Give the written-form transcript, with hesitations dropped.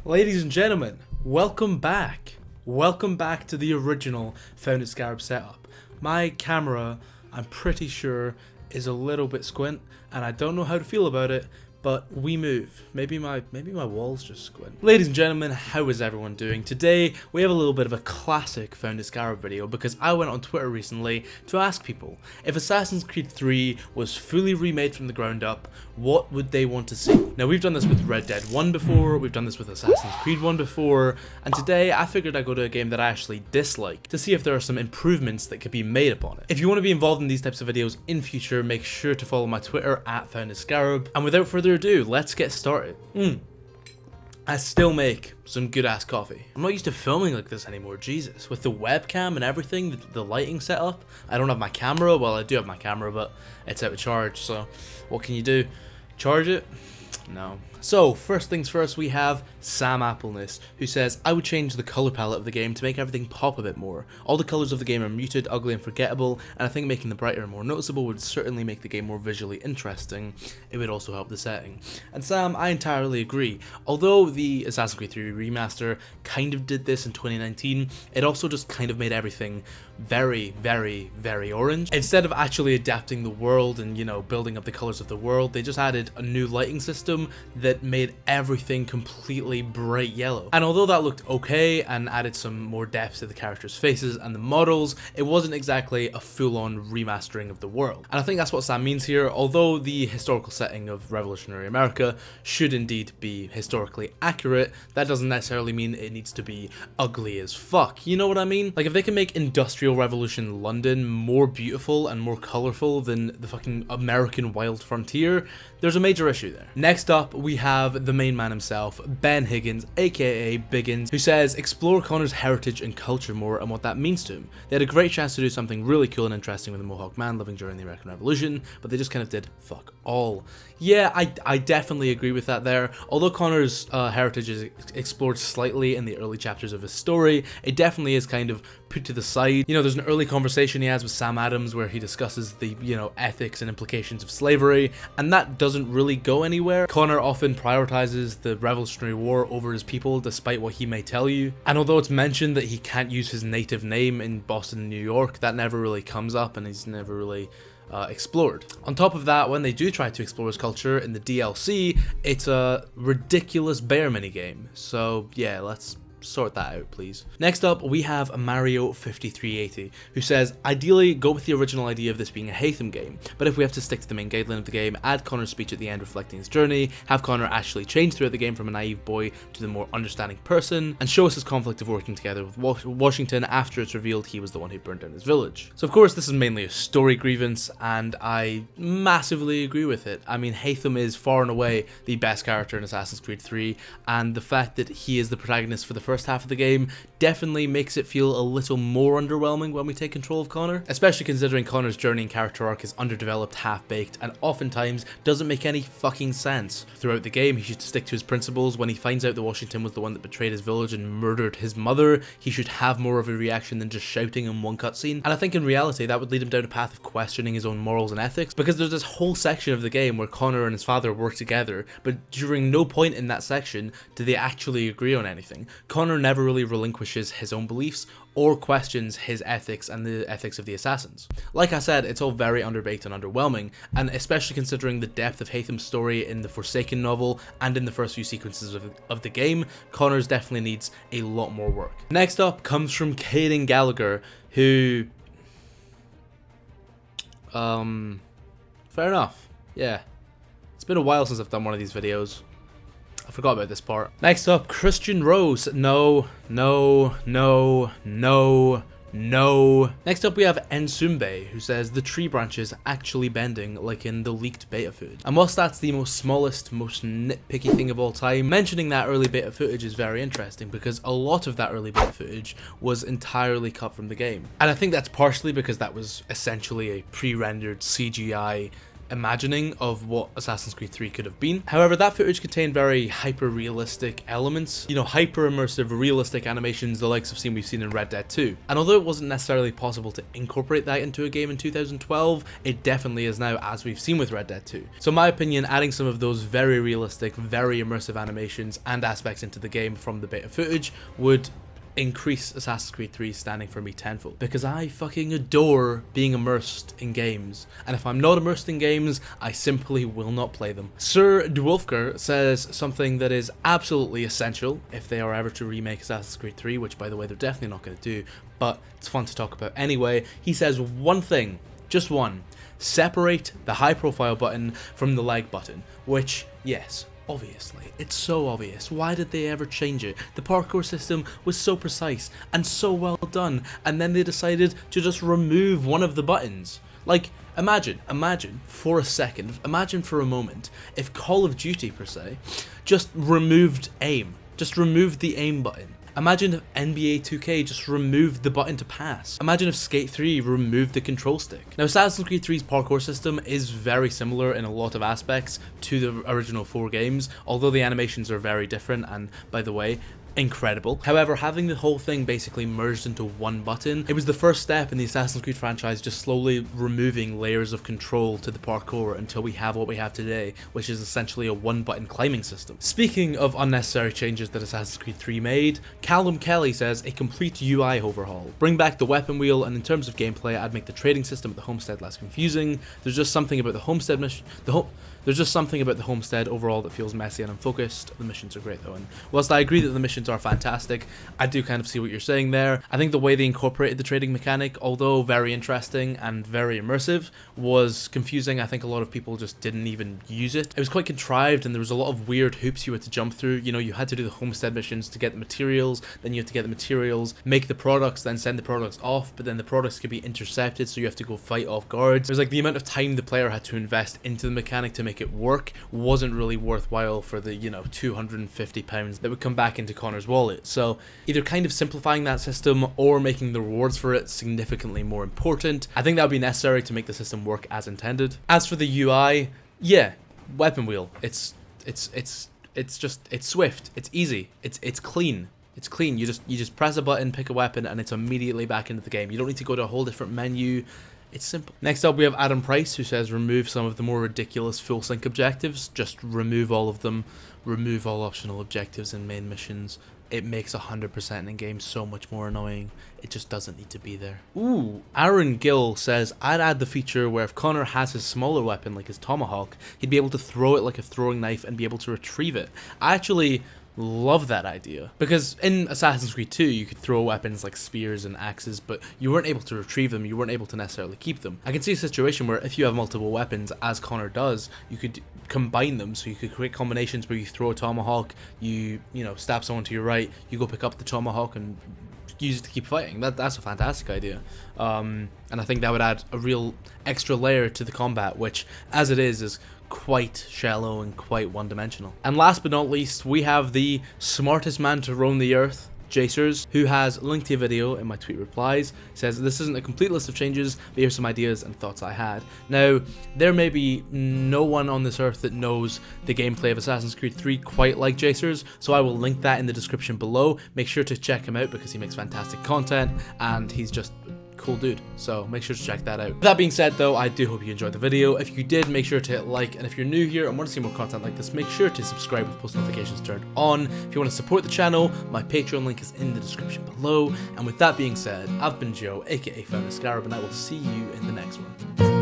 Ladies and gentlemen, welcome back. Welcome back to the original Founded Scarab setup. My camera, I'm pretty sure, is a little bit squint, and I don't know how to feel about it, but we move. Maybe my walls just squint. Ladies and gentlemen, how is everyone doing? Today, we have a little bit of a classic Founded Scarab video because I went on Twitter recently to ask people, if Assassin's Creed 3 was fully remade from the ground up, what would they want to see? Now, we've done this with Red Dead 1 before, we've done this with Assassin's Creed 1 before, and today I figured I'd go to a game that I actually dislike to see if there are some improvements that could be made upon it. If you want to be involved in these types of videos in future, make sure to follow my Twitter at Founded Scarab. And without further ado, let's get started. I still make some good ass coffee. I'm not used to filming like this anymore, Jesus. With the webcam and everything, the lighting setup. I don't have my camera, well I do have my camera, but it's out of charge, so what can you do? Charge it? No. So, first things first, we have Sam Appleness, who says, I would change the colour palette of the game to make everything pop a bit more. All the colours of the game are muted, ugly and forgettable, and I think making them brighter and more noticeable would certainly make the game more visually interesting. It would also help the setting. And Sam, I entirely agree. Although the Assassin's Creed 3 Remaster kind of did this in 2019, it also just kind of made everything very, very, very orange. Instead of actually adapting the world and, you know, building up the colours of the world, they just added a new lighting system that made everything completely bright yellow. And although that looked okay and added some more depth to the characters' faces and the models, it wasn't exactly a full-on remastering of the world. And I think that's what Sam means here. Although the historical setting of revolutionary America should indeed be historically accurate, that doesn't necessarily mean it needs to be ugly as fuck. You know what I mean? Like, if they can make Industrial Revolution London more beautiful and more colourful than the fucking American wild frontier, there's a major issue there. Next up, we have the main man himself, Ben Higgins, aka Biggins, who says, explore Connor's heritage and culture more and what that means to him. They had a great chance to do something really cool and interesting with the Mohawk man living during the American Revolution, but they just kind of did fuck all. Yeah, I definitely agree with that there. Although Connor's heritage is explored slightly in the early chapters of his story, it definitely is kind of put to the side. You know, there's an early conversation he has with Sam Adams where he discusses the, you know, ethics and implications of slavery, and that doesn't really go anywhere. Connor often prioritizes the Revolutionary War over his people despite what he may tell you, and although it's mentioned that he can't use his native name in Boston and New York, that never really comes up and he's never really explored. On top of that, when they do try to explore his culture in the DLC, it's a ridiculous bear minigame. So yeah, let's sort that out, please. Next up, we have Mario5380, who says, ideally, go with the original idea of this being a Haytham game, but if we have to stick to the main guideline of the game, add Connor's speech at the end reflecting his journey, have Connor actually change throughout the game from a naive boy to the more understanding person, and show us his conflict of working together with Washington after it's revealed he was the one who burned down his village. So of course, this is mainly a story grievance, and I massively agree with it. I mean, Haytham is far and away the best character in Assassin's Creed 3, and the fact that he is the protagonist for the first half of the game definitely makes it feel a little more underwhelming when we take control of Connor, especially considering Connor's journey and character arc is underdeveloped, half-baked, and oftentimes doesn't make any fucking sense. Throughout the game, he should stick to his principles. When he finds out that Washington was the one that betrayed his village and murdered his mother, he should have more of a reaction than just shouting in one cutscene, and I think in reality that would lead him down a path of questioning his own morals and ethics, because there's this whole section of the game where Connor and his father work together, but during no point in that section do they actually agree on anything. Connor never really relinquishes his own beliefs or questions his ethics and the ethics of the assassins. Like I said, it's all very underbaked and underwhelming, and especially considering the depth of Haytham's story in the Forsaken novel and in the first few sequences of the game, Connor's definitely needs a lot more work. Next up comes from Caden Gallagher, who... fair enough. Yeah. It's been a while since I've done one of these videos. I forgot about this part. Next up, Christian Rose. No. Next up we have Ensumbe, who says the tree branches actually bending like in the leaked beta footage. And whilst that's the most smallest, most nitpicky thing of all time, mentioning that early beta footage is very interesting because a lot of that early beta footage was entirely cut from the game. And I think that's partially because that was essentially a pre-rendered CGI imagining of what Assassin's Creed 3 could have been. However, that footage contained very hyper-realistic elements, you know, hyper-immersive, realistic animations, the likes of we've seen in Red Dead 2. And although it wasn't necessarily possible to incorporate that into a game in 2012, it definitely is now, as we've seen with Red Dead 2. So in my opinion, adding some of those very realistic, very immersive animations and aspects into the game from the beta footage would increase Assassin's Creed 3's standing for me tenfold, because I fucking adore being immersed in games, and if I'm not immersed in games, I simply will not play them. Sir Dwolfker says something that is absolutely essential if they are ever to remake Assassin's Creed 3, which by the way they're definitely not going to do, but it's fun to talk about anyway. He says one thing, just one: separate the high profile button from the like button, which, yes, obviously, it's so obvious. Why did they ever change it? The parkour system was so precise and so well done, and then they decided to just remove one of the buttons. Like, imagine for a second, imagine for a moment, if Call of Duty, per se, just removed aim. Just removed the aim button. Imagine if NBA 2K just removed the button to pass. Imagine if Skate 3 removed the control stick. Now, Assassin's Creed 3's parkour system is very similar in a lot of aspects to the original 4 games, although the animations are very different, and by the way, incredible. However, having the whole thing basically merged into one button, it was the first step in the Assassin's Creed franchise just slowly removing layers of control to the parkour until we have what we have today, which is essentially a one-button climbing system. Speaking of unnecessary changes that Assassin's Creed 3 made, Callum Kelly says a complete UI overhaul. Bring back the weapon wheel, and in terms of gameplay, I'd make the trading system at the homestead less confusing. There's just something about the homestead mission, there's just something about the homestead overall that feels messy and unfocused. The missions are great though, and whilst I agree that the missions are fantastic, I do kind of see what you're saying there. I think the way they incorporated the trading mechanic, although very interesting and very immersive, was confusing. I think a lot of people just didn't even use it. It was quite contrived, and there was a lot of weird hoops you had to jump through. You know, you had to do the homestead missions to get the materials, then you had to get the materials, make the products, then send the products off, but then the products could be intercepted, so you have to go fight off guards. It was like the amount of time the player had to invest into the mechanic to make it work wasn't really worthwhile for the, you know, £250 that would come back into Connor's wallet. So either kind of simplifying that system or making the rewards for it significantly more important. I think that would be necessary to make the system work as intended. As for the UI, yeah, weapon wheel. It's swift, it's easy, it's clean. It's clean. You just press a button, pick a weapon, and it's immediately back into the game. You don't need to go to a whole different menu. It's simple. Next up, we have Adam Price, who says remove some of the more ridiculous full sync objectives. Just remove all of them. Remove all optional objectives and main missions. It makes 100% in game so much more annoying. It just doesn't need to be there. Ooh, Aaron Gill says, I'd add the feature where if Connor has his smaller weapon, like his tomahawk, he'd be able to throw it like a throwing knife and be able to retrieve it. I actually love that idea, because in Assassin's Creed 2 you could throw weapons like spears and axes, but you weren't able to retrieve them, you weren't able to necessarily keep them. I can see a situation where if you have multiple weapons, as Connor does, you could combine them, so you could create combinations where you throw a tomahawk, you know, stab someone to your right, you go pick up the tomahawk and use it to keep fighting. That's a fantastic idea, and I think that would add a real extra layer to the combat, which as it is quite shallow and quite one-dimensional. And last but not least, we have the smartest man to roam the earth, Jacers, who has linked to a video in my tweet replies. Says, this isn't a complete list of changes, but here's some ideas and thoughts I had. Now, there may be no one on this earth that knows the gameplay of Assassin's Creed 3 quite like Jacers, so I will link that in the description below. Make sure to check him out because he makes fantastic content and he's just cool dude, so make sure to check that out. With that being said though, I do hope you enjoyed the video. If you did, make sure to hit like, and if you're new here and want to see more content like this, make sure to subscribe with post notifications turned on. If you want to support the channel, my Patreon link is in the description below. And with that being said, I've been Joe, aka Found a Scarab, and I will see you in the next one.